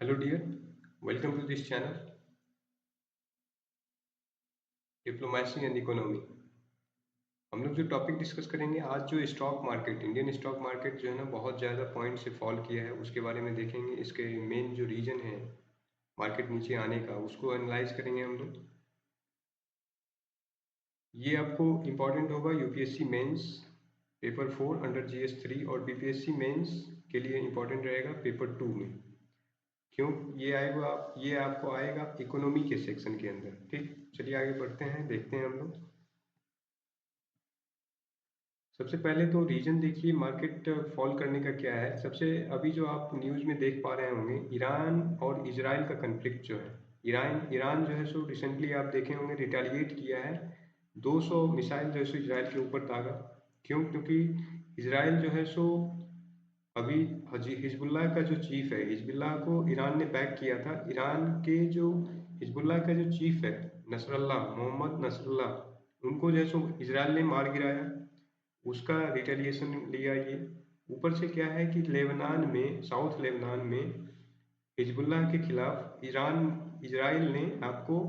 Hello dear, welcome to this channel diplomacy and economy. हम लोग जो टॉपिक डिस्कस करेंगे आज, जो stock market, Indian stock market जो है ना बहुत ज़्यादा पॉइंट से फॉल किया है, उसके बारे में देखेंगे। इसके मेन जो रीज़न है मार्केट नीचे आने का, उसको एनालाइज करेंगे हम लोग। ये आपको इम्पॉर्टेंट होगा UPSC mains paper 4 under GS 3 और बीपीएससी मेंस के लिए इम्पॉर्टेंट रहेगा पेपर 2 में। क्यों ये आपको आएगा इकोनॉमी के सेक्शन के अंदर। ठीक, चलिए आगे बढ़ते हैं, देखते हैं हम लोग। सबसे पहले तो रीजन देखिए मार्केट फॉल करने का क्या है। सबसे अभी जो आप न्यूज़ में देख पा रहे होंगे, ईरान और इजराइल का कन्फ्लिक्ट जो है, ईरान ईरान जो है सो रिसेंटली आप देखे होंगे रिटेलिएट किया है। 200 मिसाइल जो है सो इजराइल के ऊपर दागा। क्यों? क्योंकि इजराइल जो है सो अभी हिजबुल्लाह का जो चीफ है, हिजबुल्लाह को ईरान ने बैक किया था। ईरान के जो हिजबुल्लाह का जो चीफ है नसरल्लाह, मोहम्मद नसरल्लाह, उनको जैसो इजराइल ने मार गिराया, उसका रिटेलिएशन लिया ये। ऊपर से क्या है कि लेबनान में, साउथ लेबनान में हिजबुल्लाह के खिलाफ ईरान इजराइल ने आपको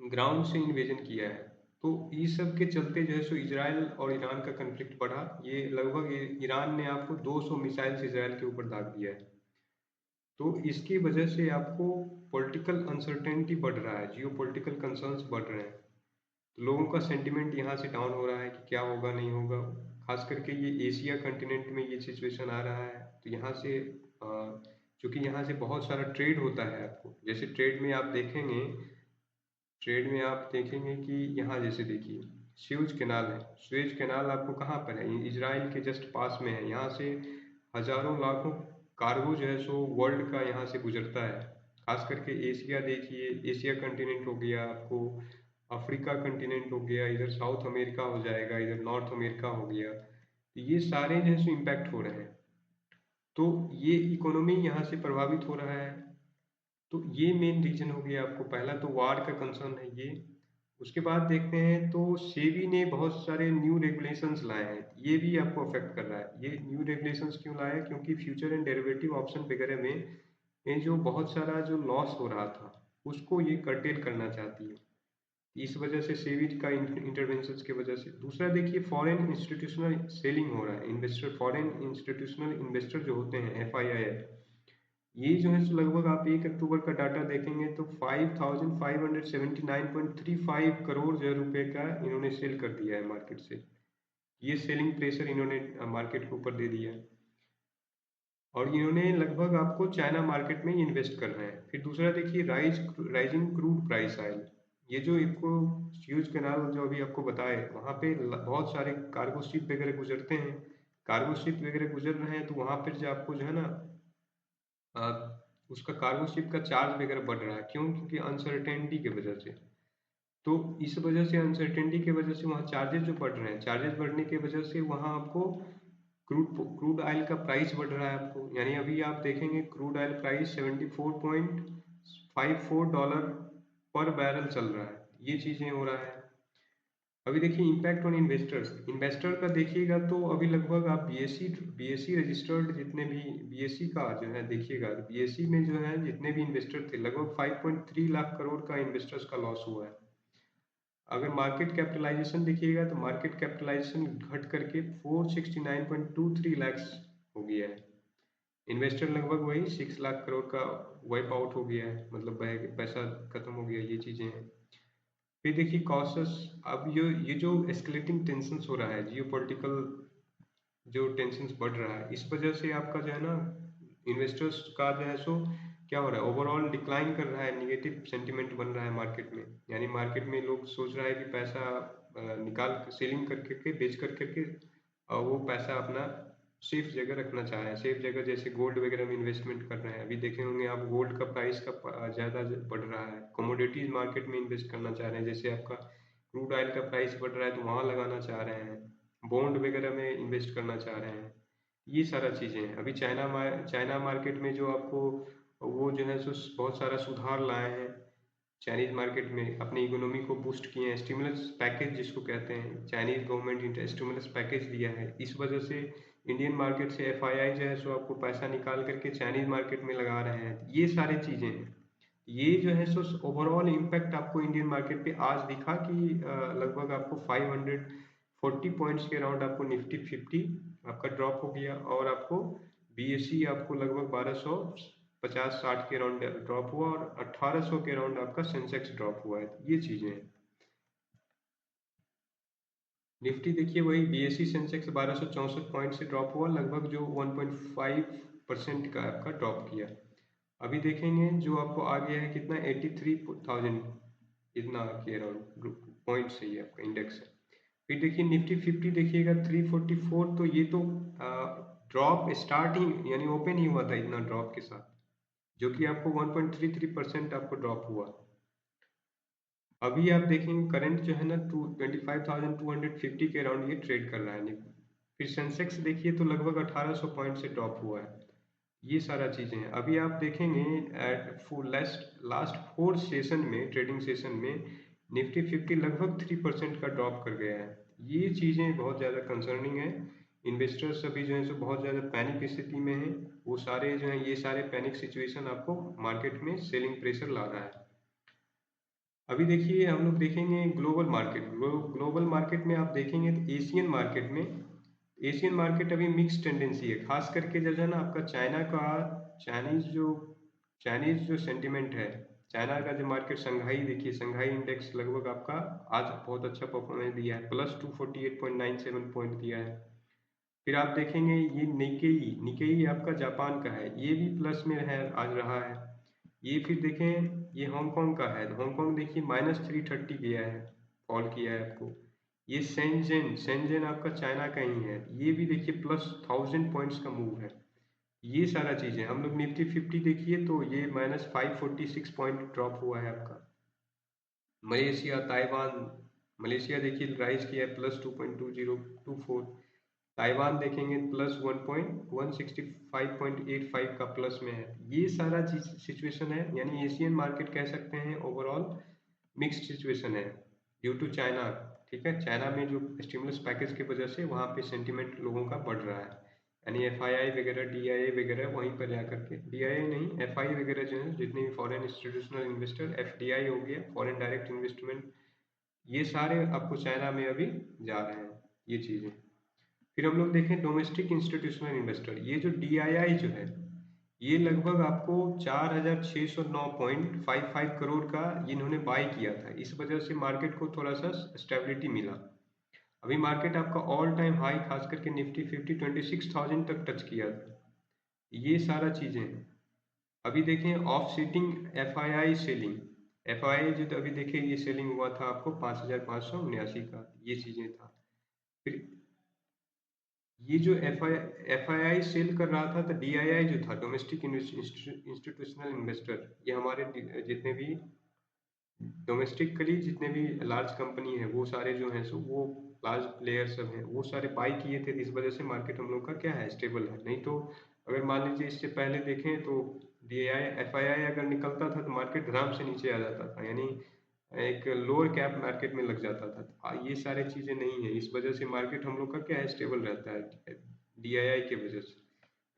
ग्राउंड से इन्वेजन किया है। तो इस सब के चलते जो है सो इजराइल और ईरान का कन्फ्लिक्ट बढ़ा। ये लगभग ईरान ने आपको 200 मिसाइल्स इजराइल के ऊपर दाग दिया है। तो इसकी वजह से आपको पॉलिटिकल अनसर्टेनिटी बढ़ रहा है, जियो पॉलिटिकल कंसर्न्स बढ़ रहे हैं। तो लोगों का सेंटिमेंट यहाँ से डाउन हो रहा है कि क्या होगा नहीं होगा। खास करके ये एशिया कंटिनेंट में ये सिचुएशन आ रहा है। तो यहाँ से चूंकि यहाँ से बहुत सारा ट्रेड होता है, आपको जैसे ट्रेड में आप देखेंगे कि यहाँ जैसे देखिए स्यूज कैनाल है। स्यूज कैनाल आपको कहाँ पर है? ये इजराइल के जस्ट पास में है। यहाँ से हजारों लाखों कार्गो जो है सो वर्ल्ड का यहाँ से गुजरता है। खास करके एशिया देखिए, एशिया कंटिनेंट हो गया, आपको अफ्रीका कंटिनेंट हो गया, इधर साउथ अमेरिका हो जाएगा, इधर नॉर्थ अमेरिका हो गया। तो ये सारे जो है सो इम्पैक्ट हो रहे हैं। तो ये इकोनॉमी यहाँ से प्रभावित हो रहा है। तो ये मेन रीजन हो गया। आपको पहला तो वार का कंसर्न है ये। उसके बाद देखते हैं तो सेबी ने बहुत सारे न्यू रेगुलेशंस लाए हैं, ये भी आपको अफेक्ट कर रहा है। ये न्यू रेगुलेशंस क्यों लाए हैं? क्योंकि फ्यूचर एंड डेरिवेटिव ऑप्शन वगैरह में ये जो बहुत सारा जो लॉस हो रहा था, उसको ये कर्टेल करना चाहती है। इस वजह से सेबी का इंटरवेंशन की वजह से। दूसरा देखिए फॉरेन इंस्टीट्यूशनल सेलिंग हो रहा है। इन्वेस्टर, फॉरेन इंस्टीट्यूशनल इन्वेस्टर जो होते हैं, एफआईआई, ये जो है सो लगभग आप 1 अक्टूबर का डाटा देखेंगे तो 5579.35 करोड़ जो है रुपए का इन्होंने सेल कर दिया है मार्केट से। ये सेलिंग प्रेशर इन्होंने मार्केट के ऊपर दे दिया है। और इन्होंने लगभग आपको चाइना मार्केट में इन्वेस्ट कर रहे हैं। फिर दूसरा देखिए राइजिंग क्रूड प्राइस आयल। ये जो आपको स्यूज कैनाल जो अभी आपको बताए, वहाँ पे बहुत सारे कार्गो शिप वगैरह गुजरते हैं। कार्गो शिप वगैरह गुजर रहे हैं तो वहाँ पर जो आपको जो है ना अ, उसका कार्गो शिप का चार्ज वगैरह बढ़ रहा है। क्यों? क्योंकि अनसर्टेनिटी की वजह से। तो इस वजह से, अनसर्टेनिटी की वजह से वहाँ चार्जेस जो बढ़ रहे हैं, चार्जेस बढ़ने की वजह से वहाँ आपको क्रूड ऑयल का प्राइस बढ़ रहा है आपको। यानी अभी आप देखेंगे क्रूड ऑयल प्राइस $74.54 पर बैरल चल रहा है। ये चीज़ें हो रहा है। अभी देखिए इम्पैक्ट ऑन इन्वेस्टर्स। इन्वेस्टर का देखिएगा तो अभी लगभग आप बीएससी रजिस्टर्ड जितने भी बीएससी का जो है देखिएगा, बीएससी में जो है जितने भी इन्वेस्टर थे, लगभग 5.3 लाख करोड़ का इन्वेस्टर्स का लॉस हुआ है। अगर मार्केट कैपिटलाइजेशन देखिएगा तो मार्केट कैपिटलाइजेशन घट करके 469.23 लैक्स हो गया है। इन्वेस्टर लगभग वही 6 लाख करोड़ का वाइप आउट हो गया है, मतलब पैसा खत्म हो गया। ये चीजें हैं। फिर देखिए कॉसेस। अब ये जो एस्केलेटिंग टेंशन्स हो रहा है, जियो पॉलिटिकल जो टेंशन्स बढ़ रहा है, इस वजह से आपका जो है ना इन्वेस्टर्स का जो है सो क्या हो रहा है, ओवरऑल डिक्लाइन कर रहा है, निगेटिव सेंटिमेंट बन रहा है मार्केट में। यानी मार्केट में लोग सोच रहा है कि पैसा निकाल सेलिंग कर करके, बेच कर करके वो पैसा अपना सेफ जगह रखना चाह रहे हैं। सेफ जगह जैसे गोल्ड वगैरह में इन्वेस्टमेंट कर रहे हैं। अभी देखे होंगे आप गोल्ड का प्राइस का ज़्यादा बढ़ रहा है। कमोडिटीज मार्केट में इन्वेस्ट करना चाह रहे हैं, जैसे आपका क्रूड ऑयल का प्राइस बढ़ रहा है तो वहाँ लगाना चाह रहे हैं। बॉन्ड वगैरह में इन्वेस्ट करना चाह रहे हैं। ये सारा चीज़ें हैं। अभी चाइना मार्केट में जो आपको वो जो है सो बहुत सारा सुधार लाए हैं। चाइनीज मार्केट में अपनी इकोनॉमी को बूस्ट किए हैं। स्टिमुलस पैकेज जिसको कहते हैं, चाइनीज गवर्नमेंट स्टिमुलस पैकेज दिया है। इस वजह से इंडियन मार्केट से एफआईआई जो है सो आपको पैसा निकाल करके चाइनीज मार्केट में लगा रहे हैं, ये सारी चीजें हैं। ये जो है सो ओवरऑल इम्पैक्ट आपको इंडियन मार्केट पे आज दिखा कि लगभग आपको 540 पॉइंट्स के अराउंड आपको निफ्टी 50 आपका ड्रॉप हो गया, और आपको बीएसई आपको लगभग 1250-60 के अराउंड ड्रॉप हुआ, और 1800 के अराउंड आपका सेंसेक्स ड्रॉप हुआ है। ये चीजें हैं। निफ्टी देखिए वही बीएसई सेंसेक्स 1264 पॉइंट से ड्रॉप हुआ, लगभग जो 1.5% का आपका ड्रॉप किया। अभी देखेंगे जो आपको आ गया है कितना 83,000 इतना के अराउंड पॉइंट से ही आपका इंडेक्स है। फिर देखिए निफ्टी 50 देखिएगा 344, तो ये तो ड्रॉप स्टार्ट ही यानी ओपन ही हुआ था इतना ड्रॉप के साथ, जो कि आपको 1.33% आपको ड्रॉप हुआ। अभी आप देखेंगे करंट जो है ना 25,250 के अराउंड ये ट्रेड कर रहा है निफ्टी। फिर सेंसेक्स देखिए तो लगभग 1800 पॉइंट से ड्रॉप हुआ है। ये सारा चीजें हैं। अभी आप देखेंगे एट लास्ट लास्ट 4 सेशन में, ट्रेडिंग सेशन में निफ्टी 50 लगभग 3% का ड्रॉप कर गया है। ये चीजें बहुत ज्यादा कंसर्निंग है। इन्वेस्टर्स अभी जो है सो बहुत ज्यादा पैनिक स्थिति में है। वो सारे जो है ये सारे पैनिक सिचुएशन आपको मार्केट में सेलिंग प्रेशर ला रहा है। अभी देखिए हम लोग देखेंगे ग्लोबल मार्केट। ग्लोबल मार्केट में आप देखेंगे तो एशियन मार्केट अभी मिक्स टेंडेंसी है, खास करके जो है ना आपका चाइना का चाइनीज जो चाइनीज जो सेंटिमेंट है, चाइना का जो मार्केट संघाई देखिए, संघाई इंडेक्स लगभग आपका आज बहुत अच्छा परफॉर्मेंस दिया है, +248.97 पॉइंट दिया है। फिर आप देखेंगे ये निकेई निकेई आपका जापान का है, ये भी प्लस में है आज रहा है। ये फिर देखें ये हांगकांग का है, हांगकांग देखिए -330 गया है, फॉल किया है आपको। ये शेंजेन शेंजेन आपका चाइना का ही है, ये भी देखिए +1000 पॉइंट्स का मूव है। ये सारा चीजें हम लोग निफ्टी 50 देखिए तो ये -546 पॉइंट ड्रॉप हुआ है आपका। मलेशिया ताइवान, मलेशिया देखिए राइज किया है +2.2024। ताइवान देखेंगे +1.165.85 का प्लस में है। ये सारा चीज सिचुएशन है, यानी एशियन मार्केट कह सकते हैं ओवरऑल मिक्स्ड सिचुएशन है ड्यू टू चाइना। ठीक है, चाइना में जो स्टिमुलस पैकेज की वजह से वहाँ पे सेंटिमेंट लोगों का बढ़ रहा है, यानी एफआईआई वगैरह डीआईए वगैरह वहीं पर जाकर के, डीआईए नहीं एफआई वगैरह जो है जितने भी फॉरेन इंस्टीट्यूशनल इन्वेस्टर, एफडीआई हो गया फॉरेन डायरेक्ट इन्वेस्टमेंट, ये सारे आपको चाइना में अभी जा रहे हैं ये चीजें। फिर हम लोग देखें डोमेस्टिक इंस्टीट्यूशनल इन्वेस्टर, ये जो डीआईआई जो है ये लगभग आपको 4609.55 करोड़ का इन्होंने बाई किया था, इस वजह से मार्केट को थोड़ा सा स्टेबिलिटी मिला। अभी मार्केट आपका ऑल टाइम हाई खास करके निफ्टी 50 26,000 तक टच किया था। ये सारा चीजें हैं। अभी देखें offsetting FII selling, FII जो तो अभी देखिए ये सेलिंग हुआ था आपको 5,579 का, ये चीजें था। फिर ये जो एफआईआई सेल कर रहा था तो डीआईआई जो था डोमेस्टिक इंस्टीट्यूशनल इन्वेस्टर, ये हमारे जितने भी डोमेस्टिकली जितने भी लार्ज कंपनी है वो सारे जो हैं सो वो लार्ज प्लेयर सब हैं, वो सारे बाई किए थे, इस वजह से मार्केट हम लोग का क्या है स्टेबल है। नहीं तो अगर मान लीजिए इससे पहले देखें तो डीआई एफआईआई अगर निकलता था तो मार्केट धड़ाम से नीचे आ जाता था, यानी एक लोअर कैप मार्केट में लग जाता था। ये सारी चीजें नहीं है, इस वजह से मार्केट हम लोग का क्या है स्टेबल रहता है डीआईआई की वजह से।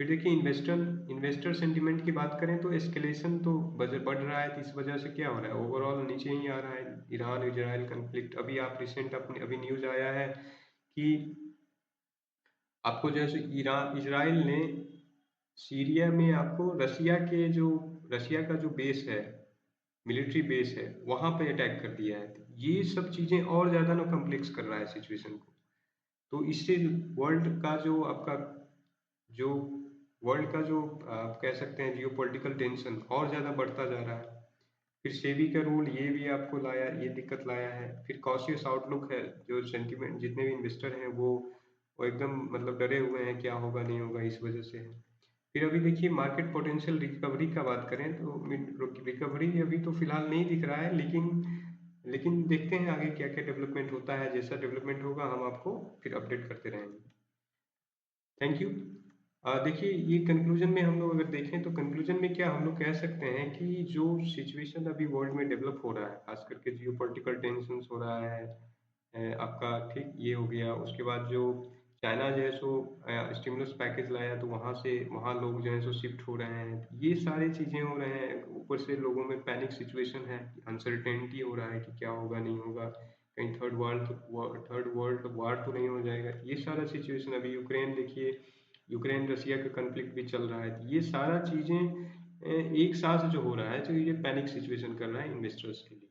फिर देखिए इन्वेस्टर इन्वेस्टर सेंटिमेंट की बात करें तो एस्केलेशन तो बढ़ रहा है, तो इस वजह से क्या हो रहा है ओवरऑल नीचे ही आ रहा है। ईरान इजराइल कंफ्लिक्ट, अभी आप रिसेंट अपने अभी न्यूज आया है कि आपको जैसे ईरान इजराइल ने सीरिया में आपको रशिया का जो बेस है, मिलिट्री बेस है, वहां पे अटैक कर दिया है। ये सब चीजें और ज्यादा ना कॉम्प्लेक्स कर रहा है सिचुएशन को। तो इससे वर्ल्ड का जो आपका जो वर्ल्ड का जो आप कह सकते हैं जियो पॉलिटिकल टेंशन और ज़्यादा बढ़ता जा रहा है। फिर सेबी का रूल ये भी आपको लाया, ये दिक्कत लाया है। फिर कॉशियस आउटलुक है, जो सेंटिमेंट जितने भी इन्वेस्टर हैं वो एकदम मतलब डरे हुए हैं क्या होगा नहीं होगा, इस वजह से है। फिर अभी देखिए मार्केट पोटेंशियल रिकवरी का बात करें तो रिकवरी अभी तो फिलहाल नहीं दिख रहा है, लेकिन देखते हैं आगे क्या क्या डेवलपमेंट होता है। जैसा डेवलपमेंट होगा हम आपको फिर अपडेट करते रहेंगे। Thank you. देखिए ये कंक्लूजन में हम लोग अगर देखें तो कंक्लूजन में क्या हम लोग कह सकते हैं कि जो सिचुएशन अभी वर्ल्ड में डेवलप हो रहा है, खास करके जियो पॉलिटिकल टेंशन हो रहा है, आपका ठीक ये हो गया, उसके बाद जो चाइना जो है सो स्टिमुलस पैकेज लाया तो वहाँ से वहाँ लोग जो है सो शिफ्ट हो रहे हैं, ये सारी चीज़ें हो रहे हैं। ऊपर से लोगों में पैनिक सिचुएशन है, अनसर्टेनिटी हो रहा है कि क्या होगा नहीं होगा, कहीं थर्ड वर्ल्ड वार तो नहीं हो जाएगा। ये सारा सिचुएशन अभी यूक्रेन देखिए, यूक्रेन रसिया का कन्फ्लिक्ट भी चल रहा है। ये सारा चीज़ें एक साथ जो हो रहा है, तो ये पैनिक सिचुएशन कर रहा है इन्वेस्टर्स के लिए।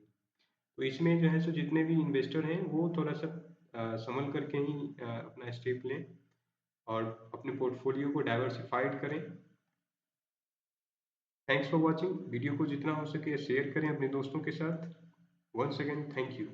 तो इसमें जो है सो जितने भी इन्वेस्टर हैं वो थोड़ा सा संभल करके ही अपना स्टेप लें और अपने पोर्टफोलियो को डाइवर्सिफाइड करें। Thanks for watching. वीडियो को जितना हो सके शेयर करें अपने दोस्तों के साथ। Once again thank you.